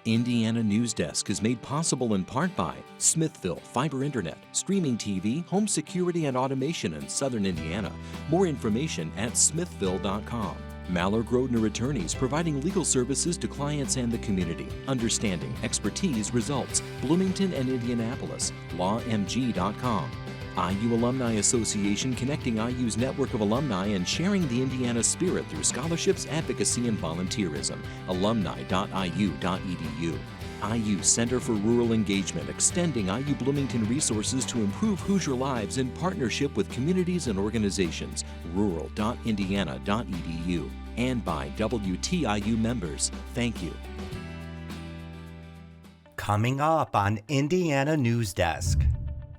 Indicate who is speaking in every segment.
Speaker 1: Indiana Newsdesk is made possible in part by Smithville Fiber Internet, streaming TV, home security and automation in Southern Indiana. More information at smithville.com. MALLOR GRODNER attorneys providing legal services to clients and the community. Understanding, expertise, results. Bloomington and Indianapolis. lawmg.com. IU Alumni Association connecting IU's network of alumni and sharing the Indiana spirit through scholarships, advocacy, and volunteerism. alumni.iu.edu. IU Center for Rural Engagement extending IU Bloomington resources to improve Hoosier lives in partnership with communities and organizations. rural.indiana.edu. And by WTIU members. Thank you.
Speaker 2: Coming up on Indiana Newsdesk.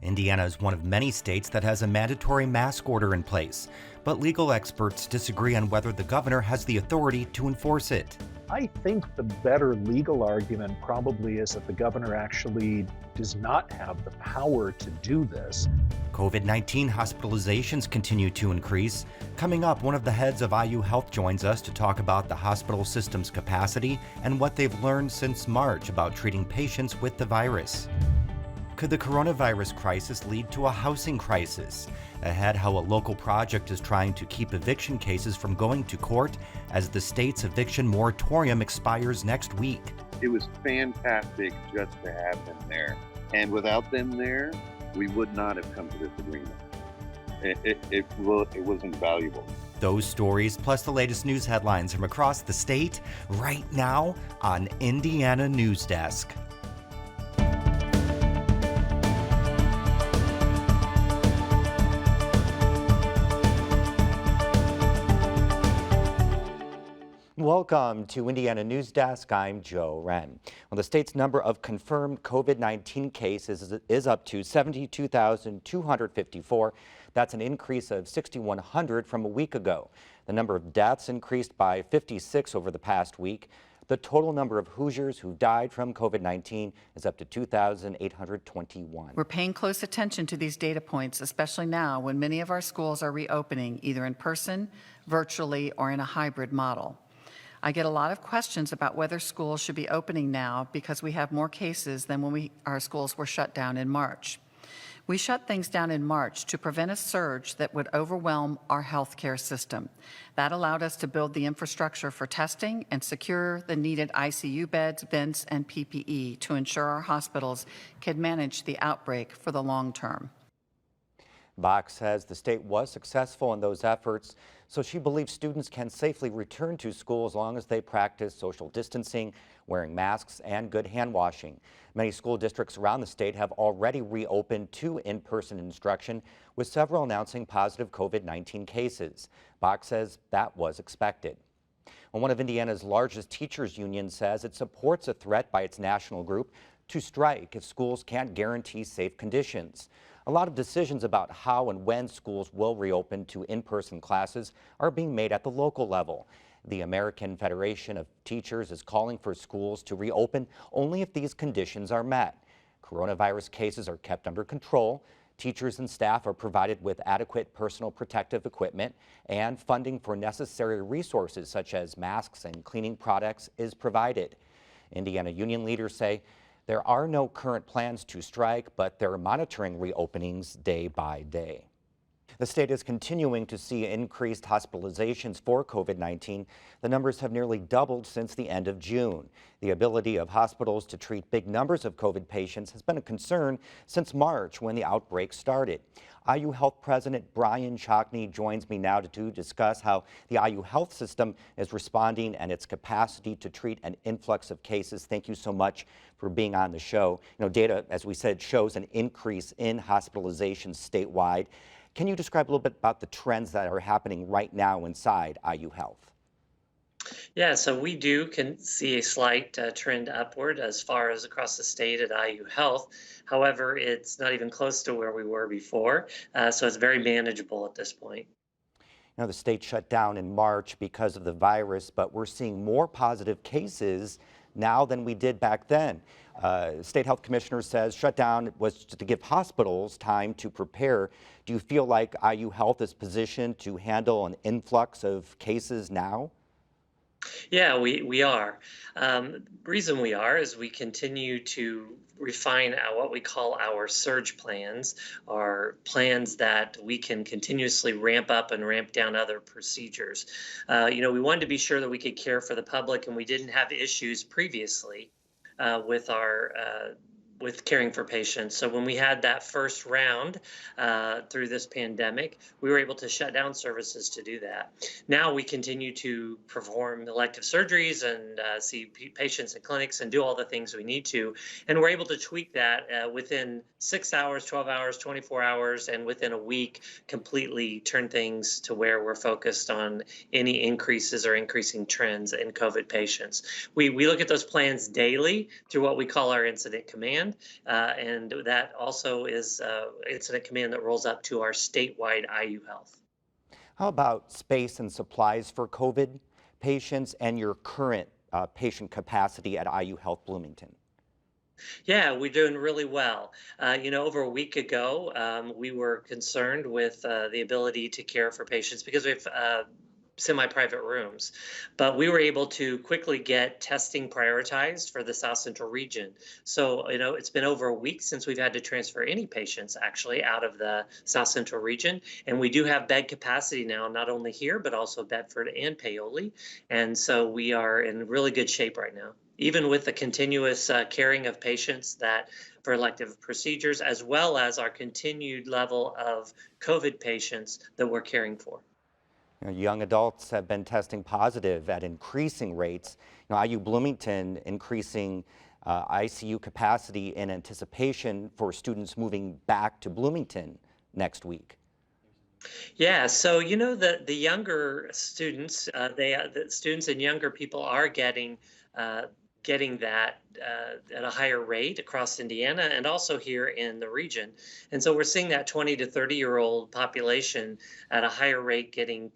Speaker 2: Indiana is one of many states that has a mandatory mask order in place, but legal experts disagree on whether the governor has the authority to enforce it.
Speaker 3: I think the better legal argument probably is that the governor actually does not have the power to do this.
Speaker 2: COVID-19 hospitalizations continue to increase. Coming up, one of the heads of IU Health joins us to talk about the hospital system's capacity and what they've learned since March about treating patients with the virus. Could the coronavirus crisis lead to a housing crisis? Ahead, how a local project is trying to keep eviction cases from going to court as the state's eviction moratorium expires next week.
Speaker 4: It was fantastic just to have them there. And without them there, we would not have come to this agreement. It was invaluable.
Speaker 2: Those stories, plus the latest news headlines from across the state, right now on Indiana Newsdesk. Welcome to Indiana Newsdesk. I'm Joe Wren. Well, the state's number of confirmed COVID-19 cases is up to 72,254. That's an increase of 6,100 from a week ago. The number of deaths increased by 56 over the past week. The total number of Hoosiers who died from COVID-19 is up to 2,821.
Speaker 5: We're paying close attention to these data points, especially now when many of our schools are reopening either in person, virtually, or in a hybrid model. I get a lot of questions about whether schools should be opening now because we have more cases than when our schools were shut down in March. We shut things down in March to prevent a surge that would overwhelm our healthcare system. That allowed us to build the infrastructure for testing and secure the needed ICU beds, vents, and PPE to ensure our hospitals could manage the outbreak for the long term.
Speaker 2: Bach says the state was successful in those efforts, so she believes students can safely return to school as long as they practice social distancing, wearing masks, and good hand washing. Many school districts around the state have already reopened to in-person instruction, with several announcing positive COVID-19 cases. Bach says that was expected. Well, one of Indiana's largest teachers unions says it supports a threat by its national group to strike if schools can't guarantee safe conditions. A lot of decisions about how and when schools will reopen to in-person classes are being made at the local level. The American Federation of Teachers is calling for schools to reopen only if these conditions are met. Coronavirus cases are kept under control. Teachers and staff are provided with adequate personal protective equipment, and funding for necessary resources such as masks and cleaning products is provided. Indiana union leaders say there are no current plans to strike, but they're monitoring reopenings day by day. The state is continuing to see increased hospitalizations for COVID-19. The numbers have nearly doubled since the end of June. The ability of hospitals to treat big numbers of COVID patients has been a concern since March when the outbreak started. IU Health President Brian Chalkney joins me now to discuss how the IU Health system is responding and its capacity to treat an influx of cases. Thank you so much for being on the show. You know, data, as we said, shows an increase in hospitalizations statewide. Can you describe a little bit about the trends that are happening right now inside IU Health?
Speaker 6: Yeah, so we can see a slight trend upward as far as across the state at IU Health. However, it's not even close to where we were before, so it's very manageable at this point.
Speaker 2: Now, the state shut down in March because of the virus, but we're seeing more positive cases now than we did back then. State Health Commissioner says shutdown was to give hospitals time to prepare. Do you feel like IU Health is positioned to handle an influx of cases now?
Speaker 6: Yeah, we are. Reason we are is we continue to refine what we call our surge plans, or plans that we can continuously ramp up and ramp down other procedures. We wanted to be sure that we could care for the public, and we didn't have issues previously with our with caring for patients. So when we had that first round through this pandemic, we were able to shut down services to do that. Now we continue to perform elective surgeries and see patients in clinics and do all the things we need to. And we're able to tweak that within 6 hours, 12 hours, 24 hours, and within a week, completely turn things to where we're focused on any increases or increasing trends in COVID patients. We look at those plans daily through what we call our incident command. And that also is incident command that rolls up to our statewide IU Health.
Speaker 2: How about space and supplies for COVID patients and your current patient capacity at IU Health Bloomington?
Speaker 6: Yeah, we're doing really well. Over a week ago, we were concerned with the ability to care for patients because we have semi-private rooms, but we were able to quickly get testing prioritized for the South Central region. So, it's been over a week since we've had to transfer any patients actually out of the South Central region. And we do have bed capacity now, not only here, but also Bedford and Paoli. And so we are in really good shape right now, even with the continuous caring of patients that for elective procedures, as well as our continued level of COVID patients that we're caring for.
Speaker 2: Young adults have been testing positive at increasing rates. IU Bloomington increasing ICU capacity in anticipation for students moving back to Bloomington next week.
Speaker 6: Yeah, so the younger students, the students and younger people are getting that at a higher rate across Indiana and also here in the region. And so we're seeing that 20 to 30-year-old population at a higher rate getting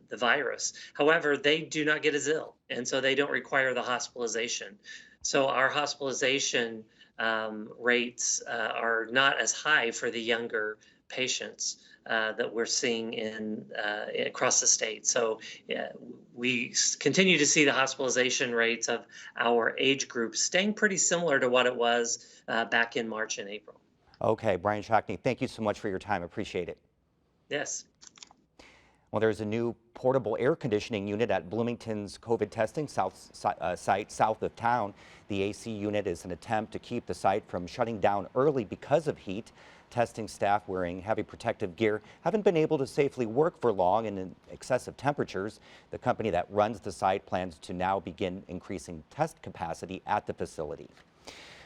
Speaker 6: the virus. However, they do not get as ill, and so they don't require the hospitalization. So our hospitalization rates are not as high for the younger patients that we're seeing across the state. So we continue to see the hospitalization rates of our age group staying pretty similar to what it was back in March and April.
Speaker 2: Okay, Brian Shockney, thank you so much for your time. Appreciate it.
Speaker 6: Yes.
Speaker 2: Well, there's a new portable air conditioning unit at Bloomington's COVID testing site south of town. The AC unit is an attempt to keep the site from shutting down early because of heat. Testing staff wearing heavy protective gear haven't been able to safely work for long in excessive temperatures. The company that runs the site plans to now begin increasing test capacity at the facility.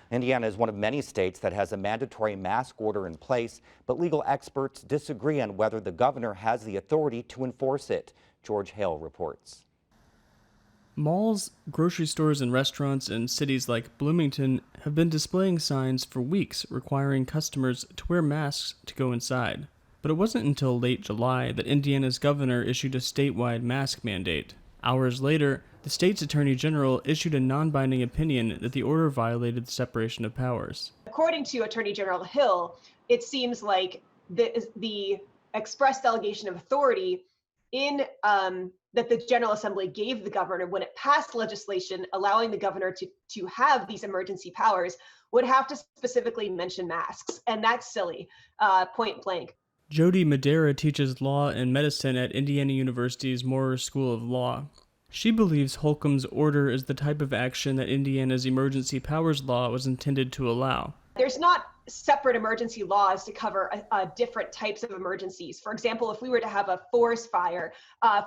Speaker 2: Indiana is one of many states that has a mandatory mask order in place, but legal experts disagree on whether the governor has the authority to enforce it. George Hale reports.
Speaker 7: Malls, grocery stores, and restaurants in cities like Bloomington have been displaying signs for weeks requiring customers to wear masks to go inside. But it wasn't until late July that Indiana's governor issued a statewide mask mandate. Hours later, the state's attorney general issued a non-binding opinion that the order violated the separation of powers.
Speaker 8: According to Attorney General Hill, it seems like the express delegation of authority in that the General Assembly gave the governor when it passed legislation allowing the governor to have these emergency powers would have to specifically mention masks. And that's silly, point blank.
Speaker 7: Jody Madera teaches law and medicine at Indiana University's Moratorium School of Law. She believes Holcomb's order is the type of action that Indiana's emergency powers law was intended to allow.
Speaker 8: There's not separate emergency laws to cover different types of emergencies. For example, if we were to have a forest fire,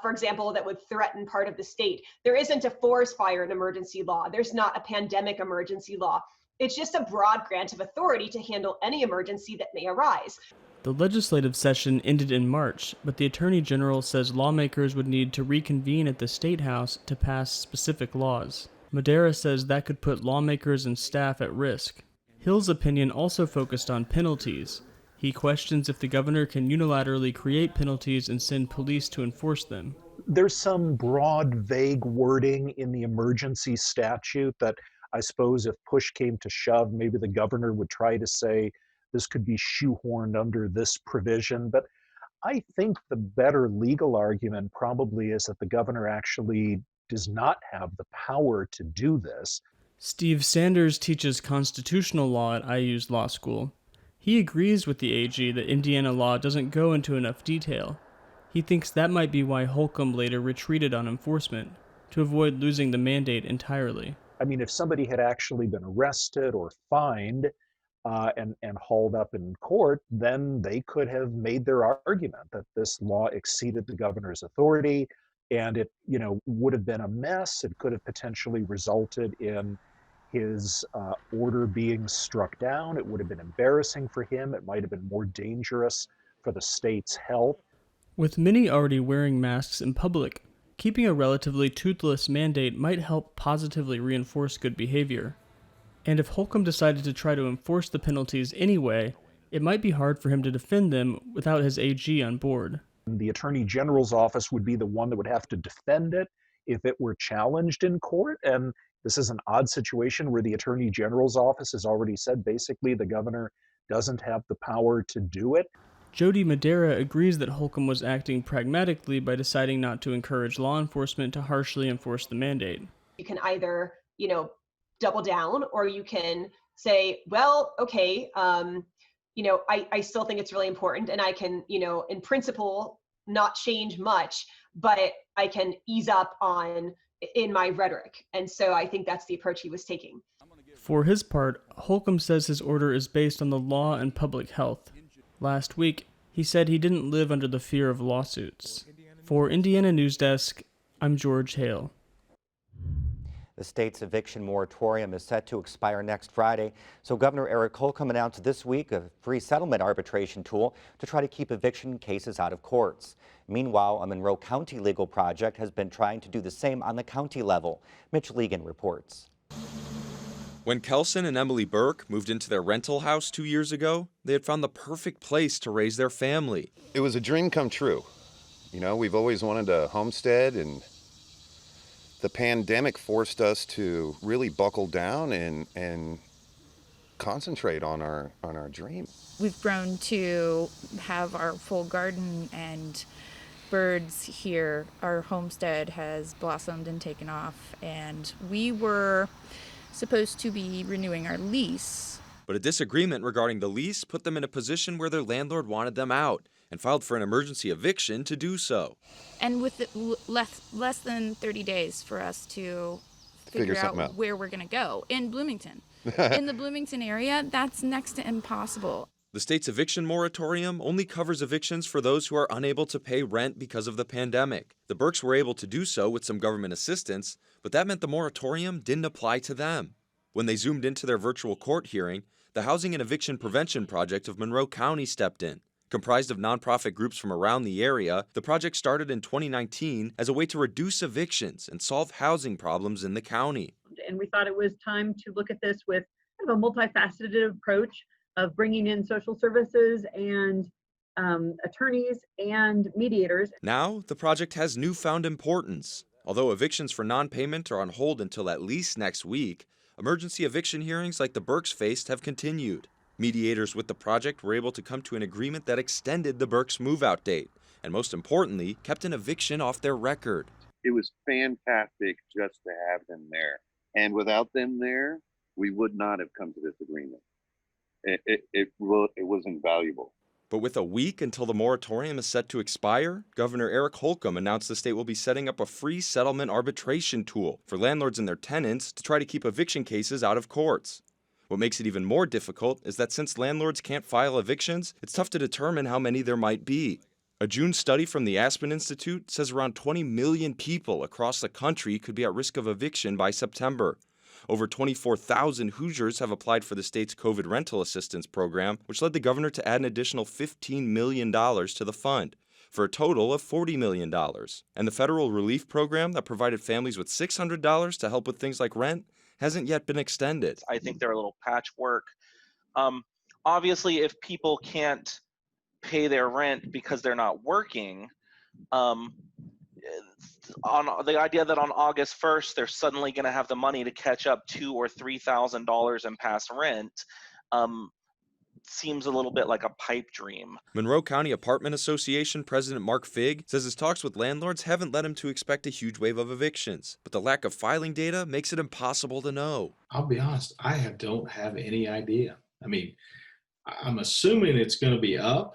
Speaker 8: for example, that would threaten part of the state, there isn't a forest fire in emergency law. There's not a pandemic emergency law. It's just a broad grant of authority to handle any emergency that may arise.
Speaker 7: The legislative session ended in March, but the Attorney General says lawmakers would need to reconvene at the State House to pass specific laws. Madera says that could put lawmakers and staff at risk. Hill's opinion also focused on penalties. He questions if the governor can unilaterally create penalties and send police to enforce them.
Speaker 3: There's some broad, vague wording in the emergency statute that I suppose if push came to shove, maybe the governor would try to say this could be shoehorned under this provision. But I think the better legal argument probably is that the governor actually does not have the power to do this.
Speaker 7: Steve Sanders teaches constitutional law at IU's law school. He agrees with the AG that Indiana law doesn't go into enough detail. He thinks that might be why Holcomb later retreated on enforcement, to avoid losing the mandate entirely.
Speaker 3: I mean, if somebody had actually been arrested or fined and hauled up in court, then they could have made their argument that this law exceeded the governor's authority, and it, would have been a mess. It could have potentially resulted in his order being struck down. It would have been embarrassing for him. It might have been more dangerous for the state's health.
Speaker 7: With many already wearing masks in public, keeping a relatively toothless mandate might help positively reinforce good behavior. And if Holcomb decided to try to enforce the penalties anyway, it might be hard for him to defend them without his AG on board.
Speaker 3: The Attorney General's office would be the one that would have to defend it if it were challenged in court. And this is an odd situation where the Attorney General's office has already said basically the governor doesn't have the power to do it.
Speaker 7: Jody Madera agrees that Holcomb was acting pragmatically by deciding not to encourage law enforcement to harshly enforce the mandate.
Speaker 8: You can either, double down, or you can say, well, okay, I still think it's really important, and I can, in principle, not change much, but I can ease up in my rhetoric. And so I think that's the approach he was taking.
Speaker 7: For his part, Holcomb says his order is based on the law and public health. Last week, he said he didn't live under the fear of lawsuits. For Indiana Newsdesk, I'm George Hale.
Speaker 2: The state's eviction moratorium is set to expire next Friday, so Governor Eric Holcomb announced this week a free settlement arbitration tool to try to keep eviction cases out of courts. Meanwhile, a Monroe County legal project has been trying to do the same on the county level. Mitch Legan reports.
Speaker 9: When Kelson and Emily Burke moved into their rental house 2 years ago, they had found the perfect place to raise their family.
Speaker 10: It was a dream come true. We've always wanted a homestead, and the pandemic forced us to really buckle down and concentrate on our dream.
Speaker 11: We've grown to have our full garden and birds here. Our homestead has blossomed and taken off, and we were supposed to be renewing our lease.
Speaker 9: But a disagreement regarding the lease put them in a position where their landlord wanted them out and filed for an emergency eviction to do so.
Speaker 11: And with less than 30 days for us to figure out where we're going to go in Bloomington. In the Bloomington area, that's next to impossible.
Speaker 9: The state's eviction moratorium only covers evictions for those who are unable to pay rent because of the pandemic. The Burkes were able to do so with some government assistance, but that meant the moratorium didn't apply to them. When they zoomed into their virtual court hearing, the Housing and Eviction Prevention Project of Monroe County stepped in. Comprised of nonprofit groups from around the area, the project started in 2019 as a way to reduce evictions and solve housing problems in the county.
Speaker 12: And we thought it was time to look at this with kind of a multifaceted approach of bringing in social services and attorneys and mediators.
Speaker 9: Now, the project has newfound importance. Although evictions for non-payment are on hold until at least next week, emergency eviction hearings like the Burkes faced have continued. Mediators with the project were able to come to an agreement that extended the Burkes' move-out date, and most importantly, kept an eviction off their record.
Speaker 4: It was fantastic just to have them there. And without them there, we would not have come to this agreement. It was invaluable.
Speaker 9: But with a week until the moratorium is set to expire, Governor Eric Holcomb announced the state will be setting up a free settlement arbitration tool for landlords and their tenants to try to keep eviction cases out of courts. What makes it even more difficult is that since landlords can't file evictions, it's tough to determine how many there might be. A June study from the Aspen Institute says around 20 million people across the country could be at risk of eviction by September. Over 24,000 Hoosiers have applied for the state's COVID rental assistance program, which led the governor to add an additional $15 million to the fund, for a total of $40 million. And the federal relief program that provided families with $600 to help with things like rent hasn't yet been extended.
Speaker 13: I think they're a little patchwork. Obviously, if people can't pay their rent because they're not working, on the idea that on August 1st they're suddenly going to have the money to catch up $2,000 or $3,000 in past rent, seems a little bit like a pipe dream.
Speaker 9: Monroe County Apartment Association President Mark Figg says his talks with landlords haven't led him to expect a huge wave of evictions, but the lack of filing data makes it impossible to know.
Speaker 14: I'll be honest, don't have any idea. I mean, I'm assuming it's going to be up,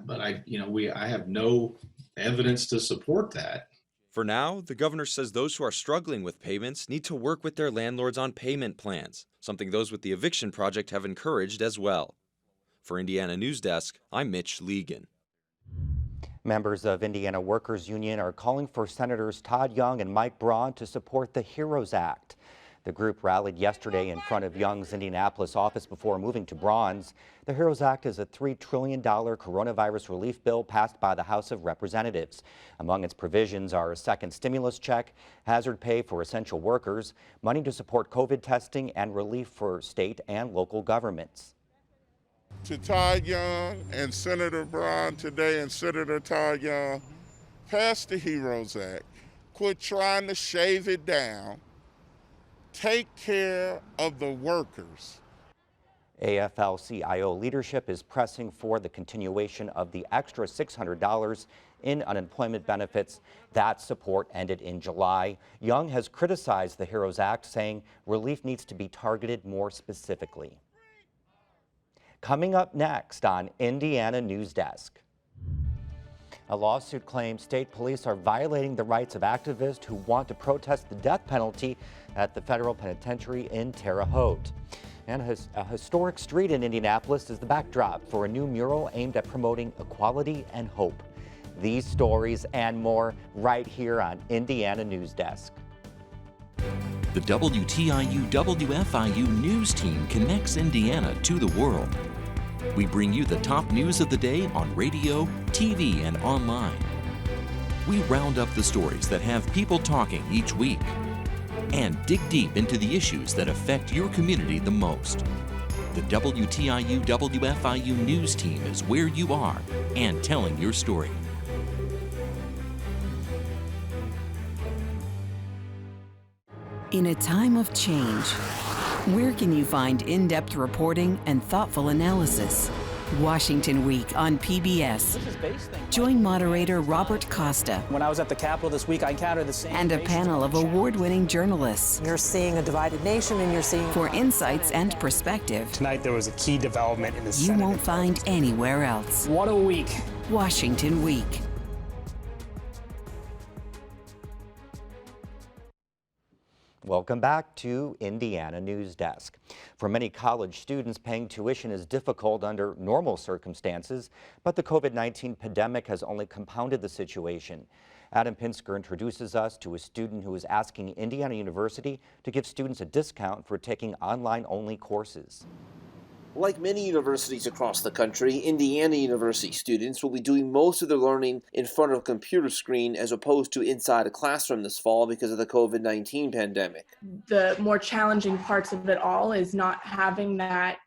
Speaker 14: but I have no evidence to support that.
Speaker 9: For now, the governor says those who are struggling with payments need to work with their landlords on payment plans, something those with the eviction project have encouraged as well. For Indiana Newsdesk, I'm Mitch Legan.
Speaker 2: Members of Indiana Workers Union are calling for Senators Todd Young and Mike Braun to support the HEROES Act. The group rallied yesterday in front of Young's Indianapolis office before moving to Braun's. The HEROES Act is a $3 trillion coronavirus relief bill passed by the House of Representatives. Among its provisions are a second stimulus check, hazard pay for essential workers, money to support COVID testing, and relief for state and local governments.
Speaker 15: To Todd Young and Senator Braun today, and Senator Todd Young, pass the HEROES Act. Quit trying to shave it down. Take care of the workers.
Speaker 2: AFL-CIO leadership is pressing for the continuation of the extra $600 in unemployment benefits. That support ended in July. Young has criticized the HEROES Act, saying relief needs to be targeted more specifically. Coming up next on Indiana Newsdesk. A lawsuit claims state police are violating the rights of activists who want to protest the death penalty at the federal penitentiary in Terre Haute. And a historic street in Indianapolis is the backdrop for a new mural aimed at promoting equality and hope. These stories and more right here on Indiana Newsdesk.
Speaker 1: The WTIU WFIU news team connects Indiana to the world. We bring you the top news of the day on radio, TV, and online. We round up the stories that have people talking each week and dig deep into the issues that affect your community the most. The WTIU WFIU news team is where you are and telling your story.
Speaker 16: In a time of change, where can you find in-depth reporting and thoughtful analysis? Washington Week on PBS. Join moderator Robert Costa.
Speaker 17: When I was at the Capitol this week, I encountered the same.
Speaker 16: And a panel of award-winning journalists.
Speaker 17: You're seeing a divided nation, and you're seeing.
Speaker 16: For insights and perspective.
Speaker 17: Tonight there was a key development in the
Speaker 16: Senate. You won't find anywhere else.
Speaker 17: What a week.
Speaker 16: Washington Week.
Speaker 2: Welcome back to Indiana Newsdesk. For many college students, paying tuition is difficult under normal circumstances, but the COVID-19 pandemic has only compounded the situation. Adam Pinsker introduces us to a student who is asking Indiana University to give students a discount for taking online-only courses.
Speaker 18: Like many universities across the country, Indiana University students will be doing most of their learning in front of a computer screen as opposed to inside a classroom this fall because of the COVID-19 pandemic.
Speaker 19: The more challenging parts of it all is not having that,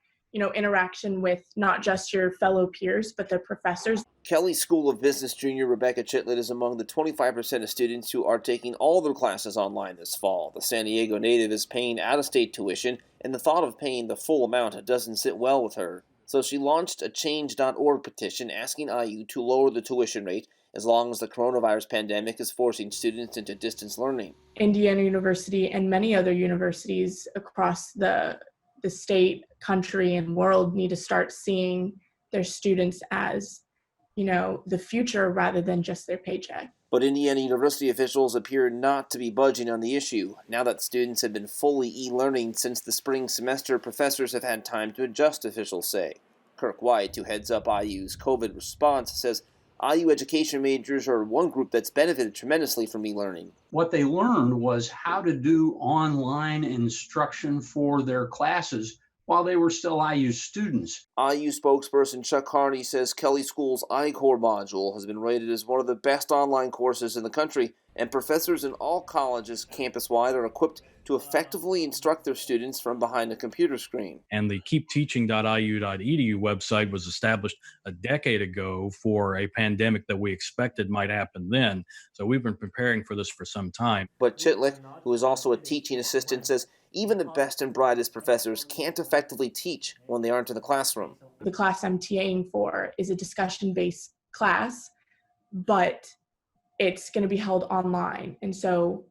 Speaker 19: interaction with not just your fellow peers, but the professors.
Speaker 18: Kelly School of Business junior Rebecca Chitlett is among the 25% of students who are taking all their classes online this fall. The San Diego native is paying out-of-state tuition, and the thought of paying the full amount doesn't sit well with her. So she launched a Change.org petition asking IU to lower the tuition rate as long as the coronavirus pandemic is forcing students into distance learning.
Speaker 19: Indiana University and many other universities across the state, country, and world need to start seeing their students as, the future rather than just their paycheck.
Speaker 18: But Indiana University officials appear not to be budging on the issue. Now that students have been fully e-learning since the spring semester, professors have had time to adjust, officials say. Kirk White, who heads up IU's COVID response, says IU education majors are one group that's benefited tremendously from e-learning.
Speaker 20: What they learned was how to do online instruction for their classes while they were still IU students.
Speaker 18: IU spokesperson Chuck Harney says Kelly School's iCore module has been rated as one of the best online courses in the country, and professors in all colleges campus-wide are equipped to effectively instruct their students from behind a computer screen.
Speaker 21: And the keepteaching.iu.edu website was established a decade ago for a pandemic that we expected might happen then. So we've been preparing for this for some time.
Speaker 18: But Chitlick, who is also a teaching assistant, says Even the best and brightest professors can't effectively teach when they aren't in the classroom.
Speaker 19: The class I'm TAing for is a discussion-based class, but it's going to be held online. And so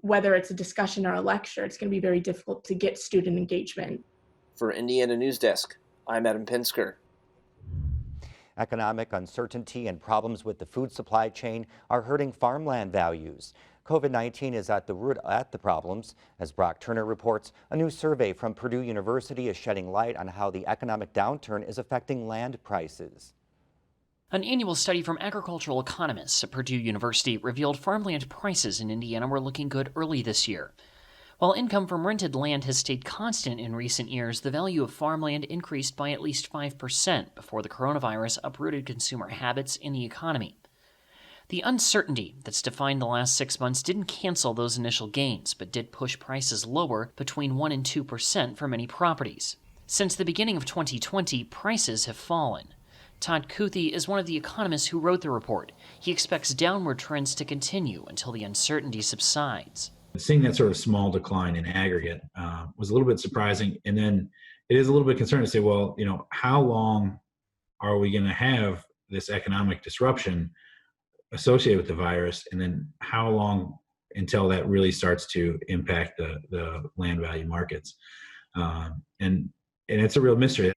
Speaker 19: whether it's a discussion or a lecture, it's going to be very difficult to get student engagement.
Speaker 18: For Indiana Newsdesk, I'm Adam Pinsker.
Speaker 2: Economic uncertainty and problems with the food supply chain are hurting farmland values. COVID-19 is at the root at the problems. As Brock Turner reports, a new survey from Purdue University is shedding light on how the economic downturn is affecting land prices.
Speaker 5: An annual study from agricultural economists at Purdue University revealed farmland prices in Indiana were looking good early this year. While income from rented land has stayed constant in recent years, the value of farmland increased by at least 5% before the coronavirus uprooted consumer habits in the economy. The uncertainty that's defined the last 6 months didn't cancel those initial gains, but did push prices lower between 1% and 2% for many properties. Since the beginning of 2020, prices have fallen. Todd Kuthi is one of the economists who wrote the report. He expects downward trends to continue until the uncertainty subsides.
Speaker 22: Seeing that sort of small decline in aggregate was a little bit surprising. And then it is a little bit concerning to say, well, how long are we going to have this economic disruption associated with the virus? And then how long until that really starts to impact the land value markets? And it's a real mystery.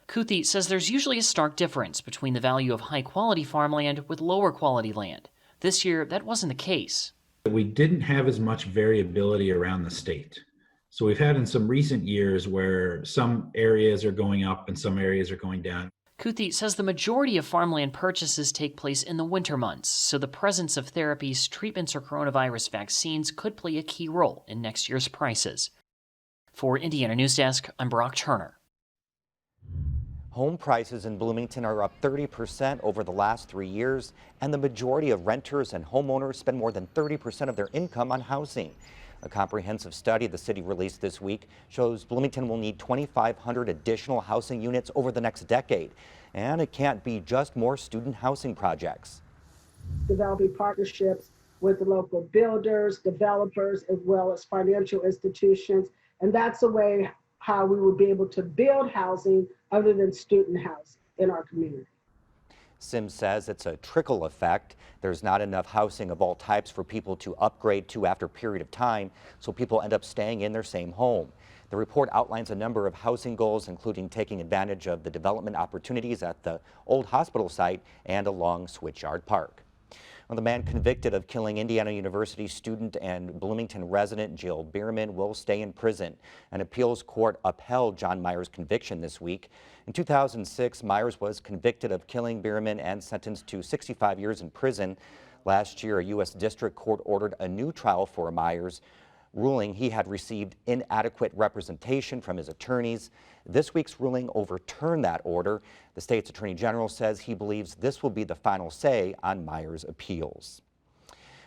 Speaker 5: Kuthi says there's usually a stark difference between the value of high-quality farmland with lower-quality land. This year, that wasn't the case.
Speaker 22: We didn't have as much variability around the state. So we've had in some recent years where some areas are going up and some areas are going down.
Speaker 5: Kuthi says the majority of farmland purchases take place in the winter months, so the presence of therapies, treatments, or coronavirus vaccines could play a key role in next year's prices. For Indiana Newsdesk, I'm Brock Turner.
Speaker 2: Home prices in Bloomington are up 30% over the last 3 years, and the majority of renters and homeowners spend more than 30% of their income on housing. A comprehensive study the city released this week shows Bloomington will need 2,500 additional housing units over the next decade, and it can't be just more student housing projects.
Speaker 23: Developing partnerships with the local builders, developers, as well as financial institutions, and that's a way how we would be able to build housing other than student housing in our community.
Speaker 2: Sims says it's a trickle effect. There's not enough housing of all types for people to upgrade to after a period of time, so people end up staying in their same home. The report outlines a number of housing goals, including taking advantage of the development opportunities at the old hospital site and along Switchyard Park. Well, the man convicted of killing Indiana University student and Bloomington resident Jill Bierman will stay in prison. An appeals court upheld John Myers' conviction this week. In 2006, Myers was convicted of killing Bierman and sentenced to 65 years in prison. Last year, a U.S. District Court ordered a new trial for Myers, ruling he had received inadequate representation from his attorneys. This week's ruling overturned that order. The state's attorney general says he believes this will be the final say on Myers' appeals.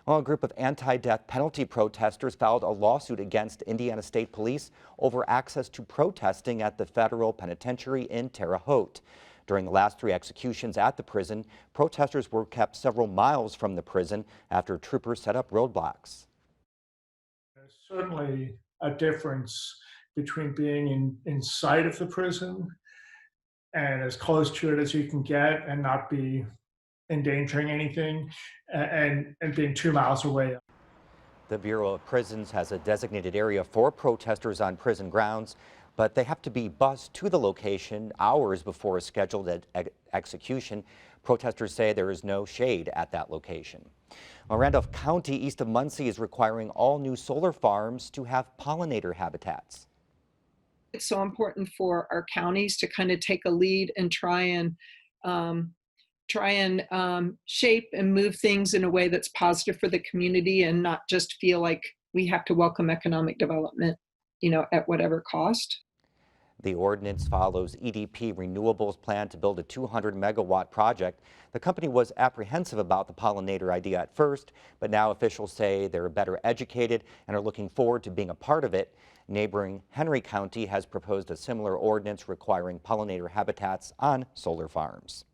Speaker 2: Well, a group of anti-death penalty protesters filed a lawsuit against Indiana State Police over access to protesting at the federal penitentiary in Terre Haute. During the last 3 executions at the prison, protesters were kept several miles from the prison after troopers set up roadblocks.
Speaker 24: There's certainly a difference between being inside of the prison and as close to it as you can get and not be endangering anything, and being 2 miles away.
Speaker 2: The Bureau of Prisons has a designated area for protesters on prison grounds, but they have to be bused to the location hours before a scheduled execution. Protesters say there is no shade at that location. Well, Randolph County, east of Muncie, is requiring all new solar farms to have pollinator habitats.
Speaker 25: It's so important for our counties to kind of take a lead and try and shape and move things in a way that's positive for the community and not just feel like we have to welcome economic development, at whatever cost.
Speaker 2: The ordinance follows EDP Renewables' plan to build a 200-megawatt project. The company was apprehensive about the pollinator idea at first, but now officials say they're better educated and are looking forward to being a part of it. Neighboring Henry County has proposed a similar ordinance requiring pollinator habitats on solar farms.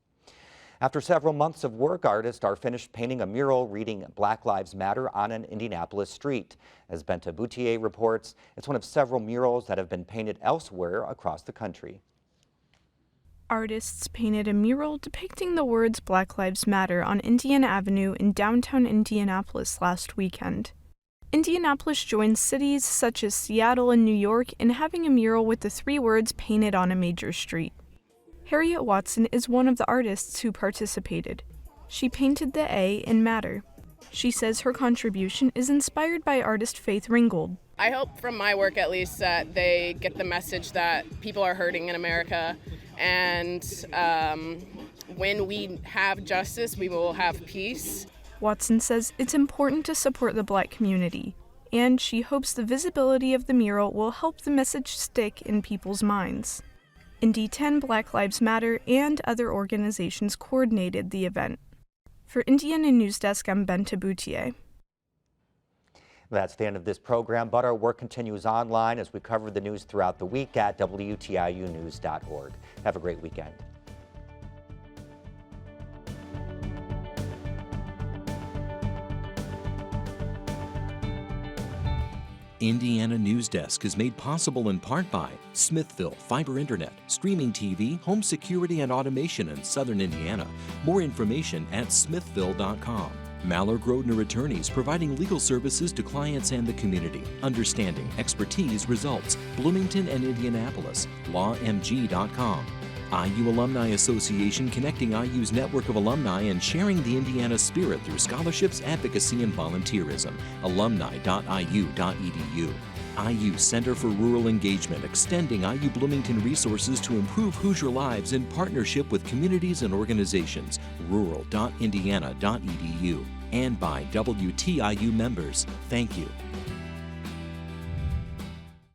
Speaker 2: After several months of work, artists are finished painting a mural reading Black Lives Matter on an Indianapolis street. As Benta Boutier reports, it's one of several murals that have been painted elsewhere across the country.
Speaker 3: Artists painted a mural depicting the words Black Lives Matter on Indiana Avenue in downtown Indianapolis last weekend. Indianapolis joins cities such as Seattle and New York in having a mural with the three words painted on a major street. Harriet Watson is one of the artists who participated. She painted the A in Matter. She says her contribution is inspired by artist Faith Ringgold.
Speaker 6: I hope from my work at least that they get the message that people are hurting in America, and when we have justice, we will have peace.
Speaker 3: Watson says it's important to support the Black community, and she hopes the visibility of the mural will help the message stick in people's minds. Indy 10, Black Lives Matter, and other organizations coordinated the event. For Indiana Newsdesk, I'm Benta Boutier.
Speaker 2: That's the end of this program, but our work continues online as we cover the news throughout the week at WTIUnews.org. Have a great weekend.
Speaker 1: Indiana Newsdesk is made possible in part by Smithville Fiber Internet, streaming TV, home security and automation in Southern Indiana. More information at smithville.com. MALLOR GRODNER attorneys providing legal services to clients and the community. Understanding, expertise, results. Bloomington and Indianapolis. LawMG.com. IU Alumni Association connecting IU's network of alumni and sharing the Indiana spirit through scholarships, advocacy, and volunteerism. Alumni.iu.edu. IU Center for Rural Engagement extending IU Bloomington resources to improve Hoosier lives in partnership with communities and organizations. Rural.indiana.edu. And by WTIU members. Thank you.